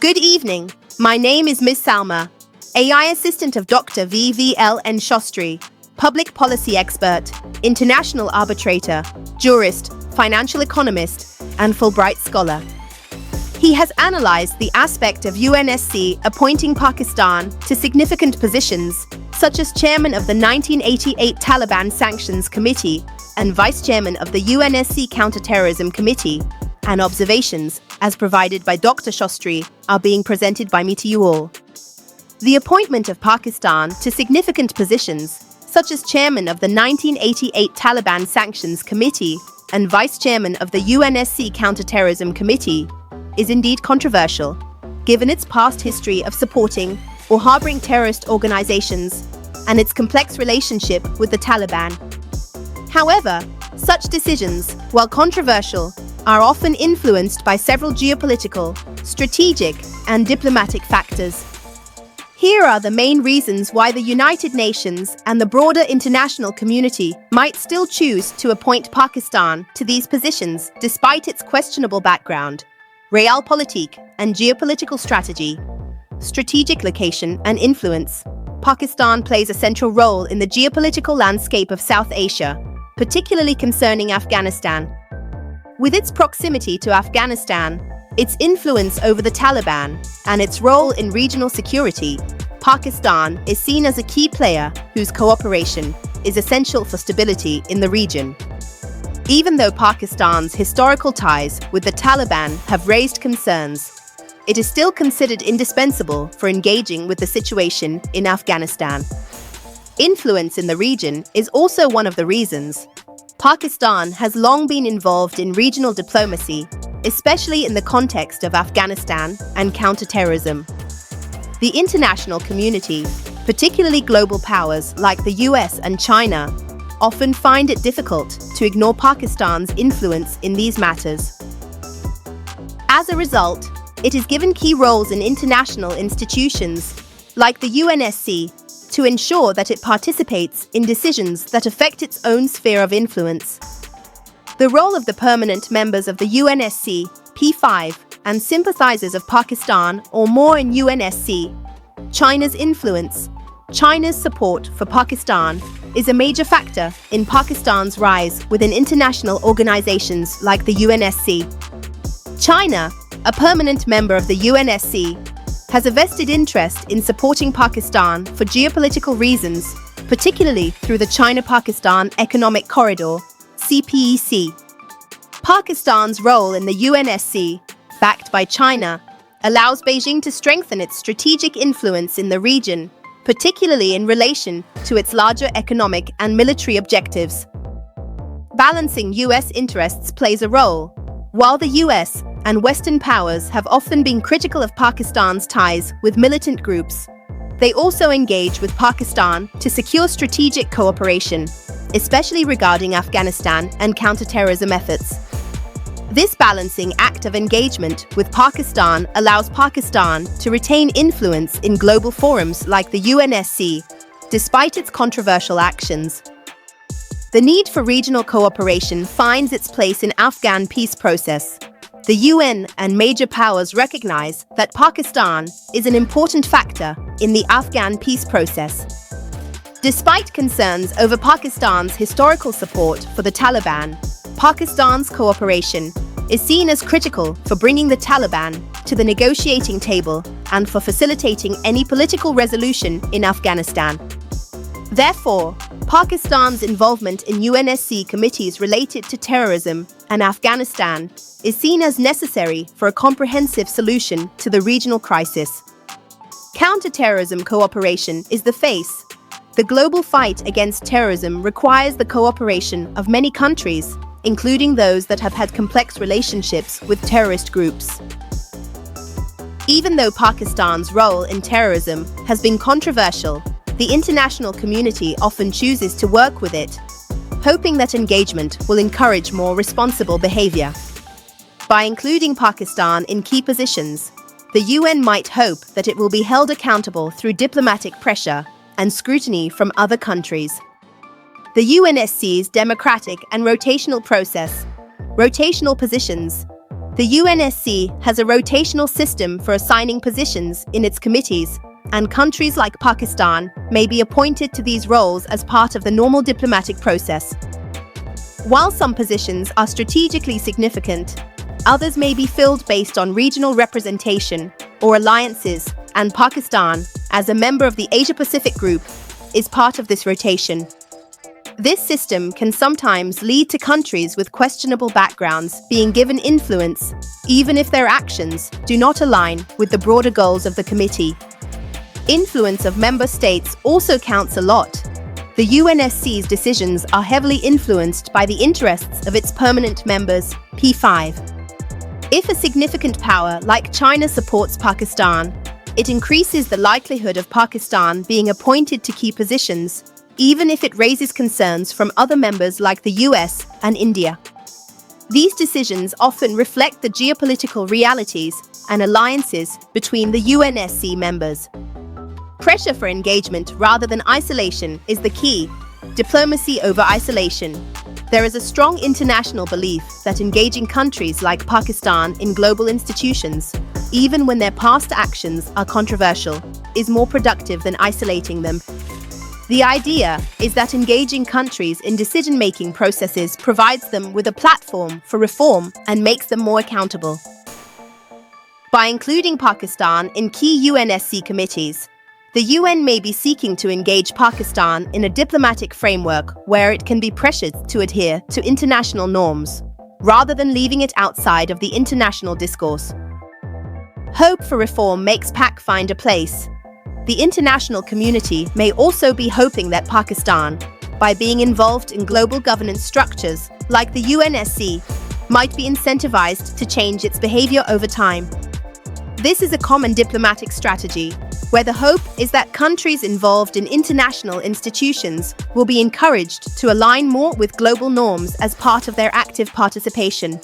Good evening. My name is Ms. Salma, AI assistant of Dr. V.V.L.N.Sastry, public policy expert, international arbitrator, jurist, financial economist, and Fulbright scholar. He has analyzed the aspect of UNSC appointing Pakistan to significant positions, such as chairman of the 1988 Taliban Sanctions Committee and vice chairman of the UNSC Counterterrorism Committee, and observations, as provided by Dr. Sastry, are being presented by me to you all. The appointment of Pakistan to significant positions, such as chairman of the 1988 Taliban Sanctions Committee and vice chairman of the UNSC Counterterrorism Committee, is indeed controversial, given its past history of supporting or harboring terrorist organizations and its complex relationship with the Taliban. However, such decisions, while controversial, are often influenced by several geopolitical, strategic, and diplomatic factors. Here are the main reasons why the United Nations and the broader international community might still choose to appoint Pakistan to these positions despite its questionable background. Realpolitik and geopolitical strategy. Strategic location and influence. Pakistan plays a central role in the geopolitical landscape of South Asia, particularly concerning Afghanistan. With its proximity to Afghanistan, its influence over the Taliban, and its role in regional security, Pakistan is seen as a key player whose cooperation is essential for stability in the region. Even though Pakistan's historical ties with the Taliban have raised concerns, it is still considered indispensable for engaging with the situation in Afghanistan. Influence in the region is also one of the reasons. Pakistan has long been involved in regional diplomacy, especially in the context of Afghanistan and counterterrorism. The international community, particularly global powers like the US and China, often find it difficult to ignore Pakistan's influence in these matters. As a result, it is given key roles in international institutions, like the UNSC, to ensure that it participates in decisions that affect its own sphere of influence. The role of the permanent members of the UNSC, P5, and sympathizers of Pakistan or more in UNSC. China's influence. China's support for Pakistan is a major factor in Pakistan's rise within international organizations like the UNSC. China, a permanent member of the UNSC, has a vested interest in supporting Pakistan for geopolitical reasons, particularly through the China-Pakistan Economic Corridor, CPEC. Pakistan's role in the UNSC, backed by China, allows Beijing to strengthen its strategic influence in the region, particularly in relation to its larger economic and military objectives. Balancing US interests plays a role. While the US and Western powers have often been critical of Pakistan's ties with militant groups, they also engage with Pakistan to secure strategic cooperation, especially regarding Afghanistan and counterterrorism efforts. This balancing act of engagement with Pakistan allows Pakistan to retain influence in global forums like the UNSC, despite its controversial actions. The need for regional cooperation finds its place in Afghan peace process. The UN and major powers recognize that Pakistan is an important factor in the Afghan peace process. Despite concerns over Pakistan's historical support for the Taliban, Pakistan's cooperation is seen as critical for bringing the Taliban to the negotiating table and for facilitating any political resolution in Afghanistan. Therefore, Pakistan's involvement in UNSC committees related to terrorism and Afghanistan is seen as necessary for a comprehensive solution to the regional crisis. Counterterrorism cooperation is the face. The global fight against terrorism requires the cooperation of many countries, including those that have had complex relationships with terrorist groups. Even though Pakistan's role in terrorism has been controversial, the international community often chooses to work with it, hoping that engagement will encourage more responsible behavior. By including Pakistan in key positions, the UN might hope that it will be held accountable through diplomatic pressure and scrutiny from other countries. The UNSC's democratic and rotational process. Rotational positions. The UNSC has a rotational system for assigning positions in its committees, and countries like Pakistan may be appointed to these roles as part of the normal diplomatic process. While some positions are strategically significant, others may be filled based on regional representation or alliances, and Pakistan, as a member of the Asia-Pacific group, is part of this rotation. This system can sometimes lead to countries with questionable backgrounds being given influence, even if their actions do not align with the broader goals of the committee. Influence of member states also counts a lot. The UNSC's decisions are heavily influenced by the interests of its permanent members, P5. If a significant power like China supports Pakistan, it increases the likelihood of Pakistan being appointed to key positions, even if it raises concerns from other members like the US and India. These decisions often reflect the geopolitical realities and alliances between the UNSC members. Pressure for engagement rather than isolation is the key. Diplomacy over isolation. There is a strong international belief that engaging countries like Pakistan in global institutions, even when their past actions are controversial, is more productive than isolating them. The idea is that engaging countries in decision-making processes provides them with a platform for reform and makes them more accountable. By including Pakistan in key UNSC committees, the UN may be seeking to engage Pakistan in a diplomatic framework where it can be pressured to adhere to international norms, rather than leaving it outside of the international discourse. Hope for reform makes PAK find a place. The international community may also be hoping that Pakistan, by being involved in global governance structures like the UNSC, might be incentivized to change its behavior over time. This is a common diplomatic strategy, where the hope is that countries involved in international institutions will be encouraged to align more with global norms as part of their active participation.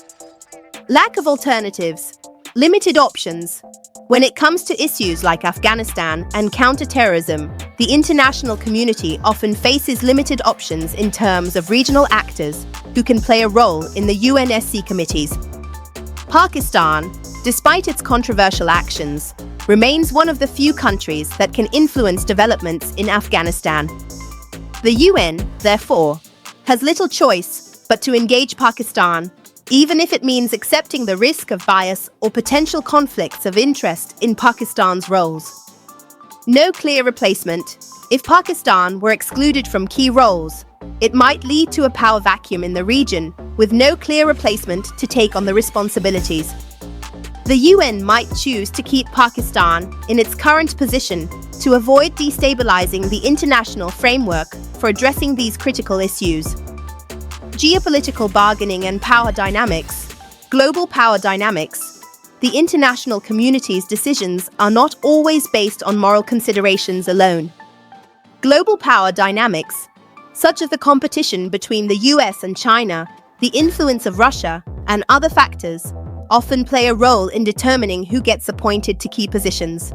Lack of alternatives, limited options. When it comes to issues like Afghanistan and counterterrorism, the international community often faces limited options in terms of regional actors who can play a role in the UNSC committees. Pakistan, despite its controversial actions, remains one of the few countries that can influence developments in Afghanistan. The UN, therefore, has little choice but to engage Pakistan, even if it means accepting the risk of bias or potential conflicts of interest in Pakistan's roles. No clear replacement. If Pakistan were excluded from key roles, it might lead to a power vacuum in the region, with no clear replacement to take on the responsibilities. The UN might choose to keep Pakistan in its current position to avoid destabilizing the international framework for addressing these critical issues. Geopolitical bargaining and power dynamics. Global power dynamics. The international community's decisions are not always based on moral considerations alone. Global power dynamics, such as the competition between the US and China, the influence of Russia, and other factors, often play a role in determining who gets appointed to key positions.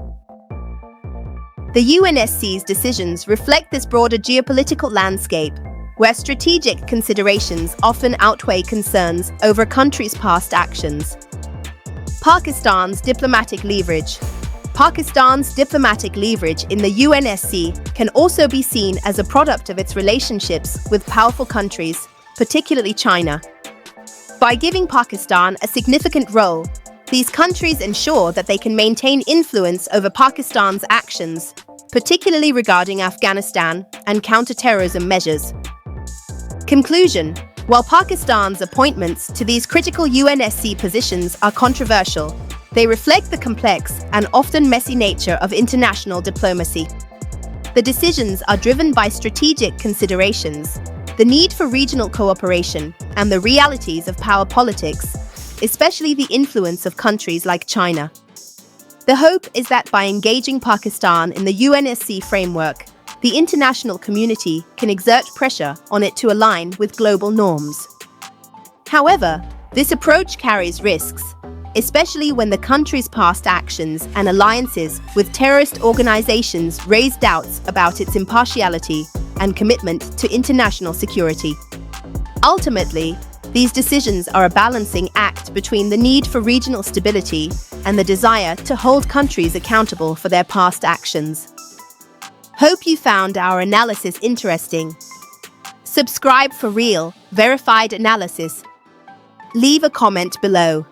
The UNSC's decisions reflect this broader geopolitical landscape, where strategic considerations often outweigh concerns over a country's past actions. Pakistan's diplomatic leverage. Pakistan's diplomatic leverage in the UNSC can also be seen as a product of its relationships with powerful countries, particularly China. By giving Pakistan a significant role, these countries ensure that they can maintain influence over Pakistan's actions, particularly regarding Afghanistan and counterterrorism measures. Conclusion: while Pakistan's appointments to these critical UNSC positions are controversial, they reflect the complex and often messy nature of international diplomacy. The decisions are driven by strategic considerations, the need for regional cooperation, and the realities of power politics, especially the influence of countries like China. The hope is that by engaging Pakistan in the UNSC framework, the international community can exert pressure on it to align with global norms. However, this approach carries risks, especially when the country's past actions and alliances with terrorist organizations raise doubts about its impartiality and commitment to international security. Ultimately, These decisions are a balancing act between the need for regional stability and the desire to hold countries accountable for their past actions. Hope you found our analysis interesting. Subscribe for real, verified analysis. Leave a comment below.